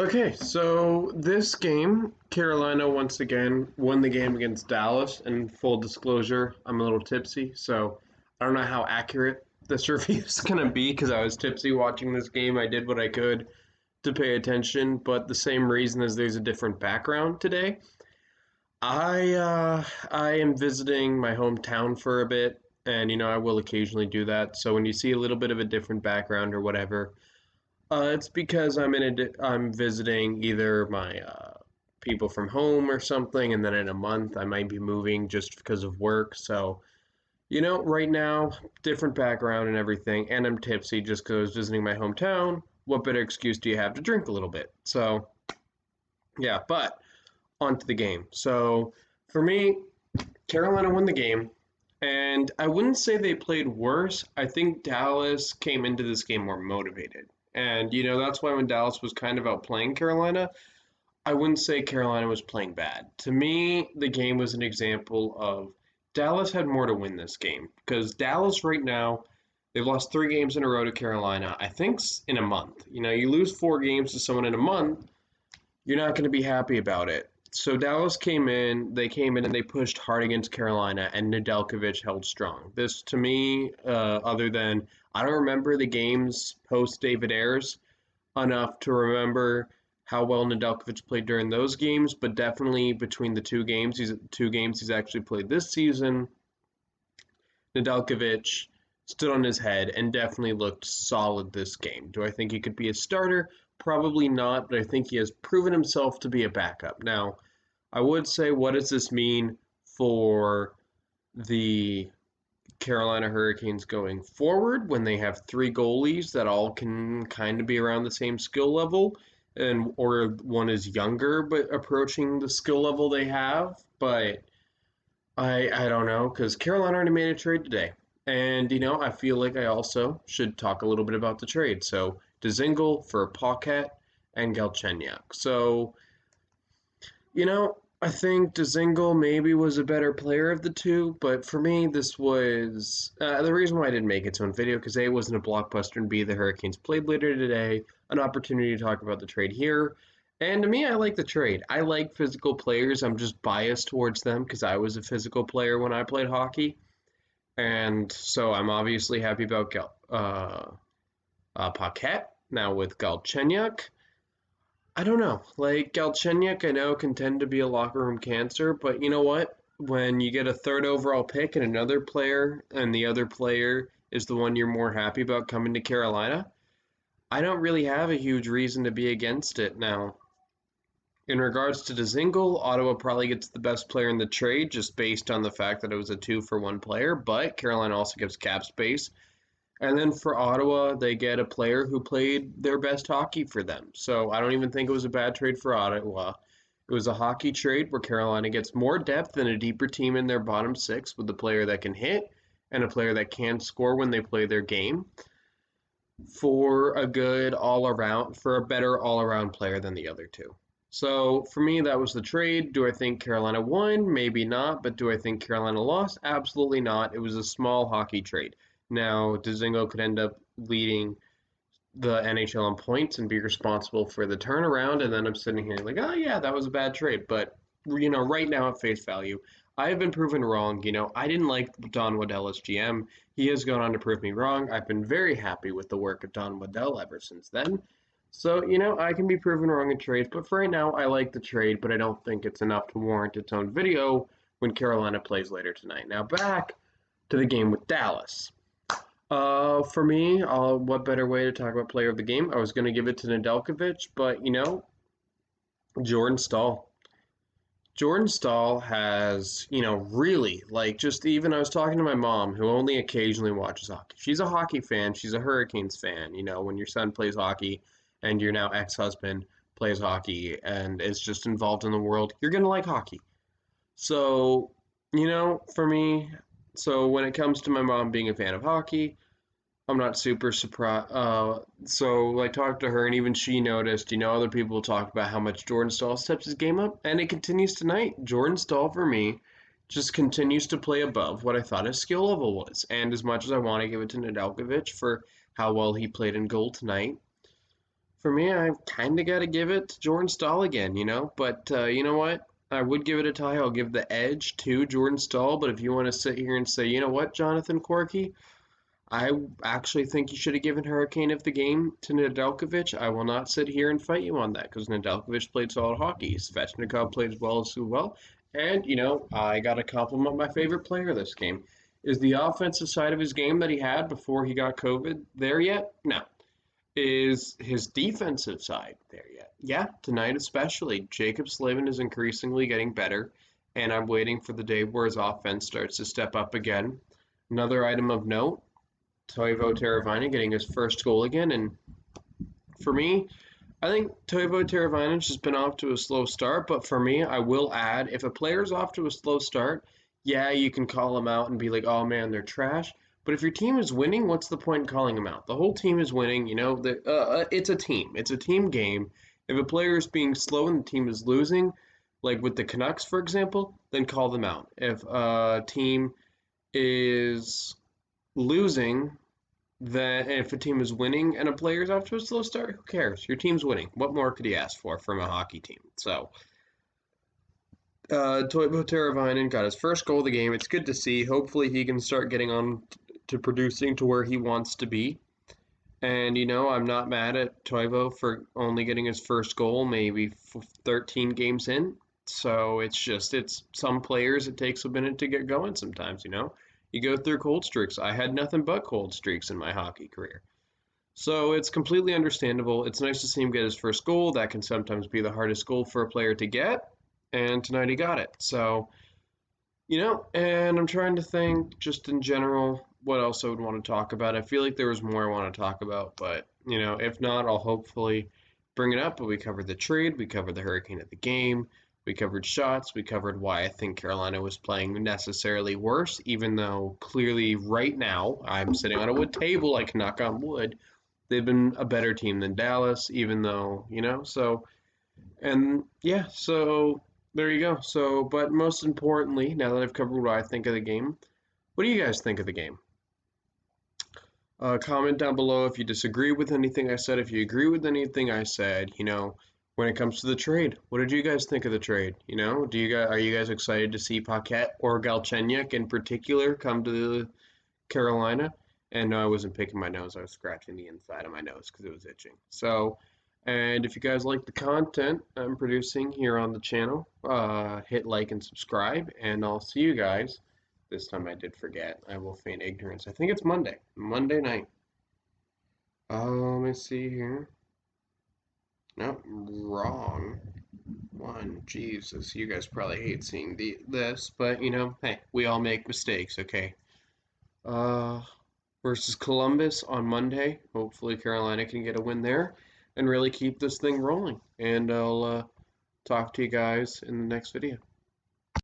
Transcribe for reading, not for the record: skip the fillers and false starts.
Okay, so this game, Carolina once again won the game against Dallas. And full disclosure, I'm a little tipsy, so I don't know how accurate this review is going to be because I was tipsy watching this game. I did what I could to pay attention, but the same reason as there's a different background today. I am visiting my hometown for a bit, and I will occasionally do that. So when you see a little bit of a different background or whatever, it's because I'm visiting either my people from home or something, and then in a month I might be moving just because of work. So, right now, different background and everything, and I'm tipsy just because I was visiting my hometown. What better excuse do you have to drink a little bit? So, yeah, but on to the game. So, for me, Carolina won the game, and I wouldn't say they played worse. I think Dallas came into this game more motivated. And, that's why when Dallas was kind of outplaying Carolina, I wouldn't say Carolina was playing bad. To me, the game was an example of Dallas had more to win this game because Dallas right now, they've lost 3 games in a row to Carolina, I think in a month. You lose 4 games to someone in a month, you're not going to be happy about it. So Dallas came in and they pushed hard against Carolina, and Nedeljkovic held strong. This, to me, other than I don't remember the games post David Ayres enough to remember how well Nedeljkovic played during those games, but definitely between the two games he's actually played this season, Nedeljkovic stood on his head and definitely looked solid this game. Do I think he could be a starter? Probably not, but I think he has proven himself to be a backup. Now, I would say, what does this mean for the Carolina Hurricanes going forward when they have 3 goalies that all can kind of be around the same skill level, and or one is younger but approaching the skill level they have? But I don't know because Carolina already made a trade today, and I feel like I also should talk a little bit about the trade. So Dzingel for Paquette and Galchenyuk. So I think Dzingel maybe was a better player of the two, but for me, this was the reason why I didn't make it to one video because A, it wasn't a blockbuster, and B, the Hurricanes played later today, an opportunity to talk about the trade here. And to me, I like the trade. I like physical players. I'm just biased towards them because I was a physical player when I played hockey. And so I'm obviously happy about Paquette. Now with Galchenyuk, I don't know. Like Galchenyuk, I know can tend to be a locker room cancer, but you know what? When you get a third overall pick and another player, and the other player is the one you're more happy about coming to Carolina, I don't really have a huge reason to be against it now. In regards to Dzingel, Ottawa probably gets the best player in the trade just based on the fact that it was a 2-for-1 player, but Carolina also gives cap space. And then for Ottawa, they get a player who played their best hockey for them. So I don't even think it was a bad trade for Ottawa. It was a hockey trade where Carolina gets more depth and a deeper team in their bottom six with a player that can hit and a player that can score when they play their game for a better all around player than the other two. So for me, that was the trade. Do I think Carolina won? Maybe not. But do I think Carolina lost? Absolutely not. It was a small hockey trade. Now, Dzingel could end up leading the NHL in points and be responsible for the turnaround. And then I'm sitting here like, oh, yeah, that was a bad trade. But, right now at face value, I have been proven wrong. I didn't like Don Waddell as GM. He has gone on to prove me wrong. I've been very happy with the work of Don Waddell ever since then. So, I can be proven wrong in trades, but for right now, I like the trade, but I don't think it's enough to warrant its own video when Carolina plays later tonight. Now, back to the game with Dallas. For me, what better way to talk about player of the game? I was going to give it to Nedeljkovic, but Jordan Staal. Jordan Staal has, really, like, just even I was talking to my mom, who only occasionally watches hockey. She's a hockey fan. She's a Hurricanes fan. When your son plays hockey and your now ex-husband plays hockey and is just involved in the world, you're going to like hockey. So, for me, so when it comes to my mom being a fan of hockey, I'm not super surprised. So I talked to her, and even she noticed. Other people talked about how much Jordan Staal steps his game up, and it continues tonight. Jordan Staal, for me, just continues to play above what I thought his skill level was. And as much as I want to give it to Nedeljkovic for how well he played in goal tonight, For me, I kind of got to give it to Jordan Stahl again, but you know what? I would give it a tie. I'll give the edge to Jordan Stahl, but if you want to sit here and say, you know what, Jonathan Corky, I actually think you should have given Hurricane of the game to Nedeljkovic. I will not sit here and fight you on that because Nedeljkovic played solid hockey. Svechnikov played as well. And, I got to compliment my favorite player this game. Is the offensive side of his game that he had before he got COVID there yet? No. Is his defensive side there yet? Yeah, tonight especially. Jacob Slavin is increasingly getting better, and I'm waiting for the day where his offense starts to step up again. Another item of note, Toivo Teravainen getting his first goal again. And for me, I think Toivo Teravainen has been off to a slow start. But for me, I will add if a player's off to a slow start, yeah, you can call them out and be like, oh man, they're trash. But if your team is winning, what's the point in calling them out? The whole team is winning. It's a team. It's a team game. If a player is being slow and the team is losing, like with the Canucks, for example, then call them out. If a team is losing, then if a team is winning and a player's off to a slow start, who cares? Your team's winning. What more could you ask for from a hockey team? So, Toivo Teravainen got his first goal of the game. It's good to see. Hopefully, he can start getting on to producing to where he wants to be. And, I'm not mad at Toivo for only getting his first goal, maybe 13 games in. So it's some players, it takes a minute to get going sometimes, You go through cold streaks. I had nothing but cold streaks in my hockey career. So it's completely understandable. It's nice to see him get his first goal. That can sometimes be the hardest goal for a player to get. And tonight he got it. So, and I'm trying to think just in general what else I would want to talk about. I feel like there was more I want to talk about, but, if not, I'll hopefully bring it up. But we covered the trade, we covered the Hurricane of the game, we covered shots, we covered why I think Carolina was playing necessarily worse, even though clearly right now I'm sitting on a wood table, I can knock on wood. They've been a better team than Dallas, even though, so, and yeah, so there you go. So, but most importantly, now that I've covered what I think of the game, what do you guys think of the game? Comment down below if you disagree with anything I said. If you agree with anything I said, when it comes to the trade, what did you guys think of the trade? Are you guys excited to see Paquette or Galchenyuk in particular come to Carolina? And no, I wasn't picking my nose. I was scratching the inside of my nose because it was itching. So, and if you guys like the content I'm producing here on the channel, hit like and subscribe, and I'll see you guys. This time I did forget. I will feign ignorance. I think it's Monday night. Let me see here. Nope, wrong one. Jesus, you guys probably hate seeing this, but hey, we all make mistakes, okay? Uh, versus Columbus on Monday. Hopefully Carolina can get a win there and really keep this thing rolling. And I'll talk to you guys in the next video.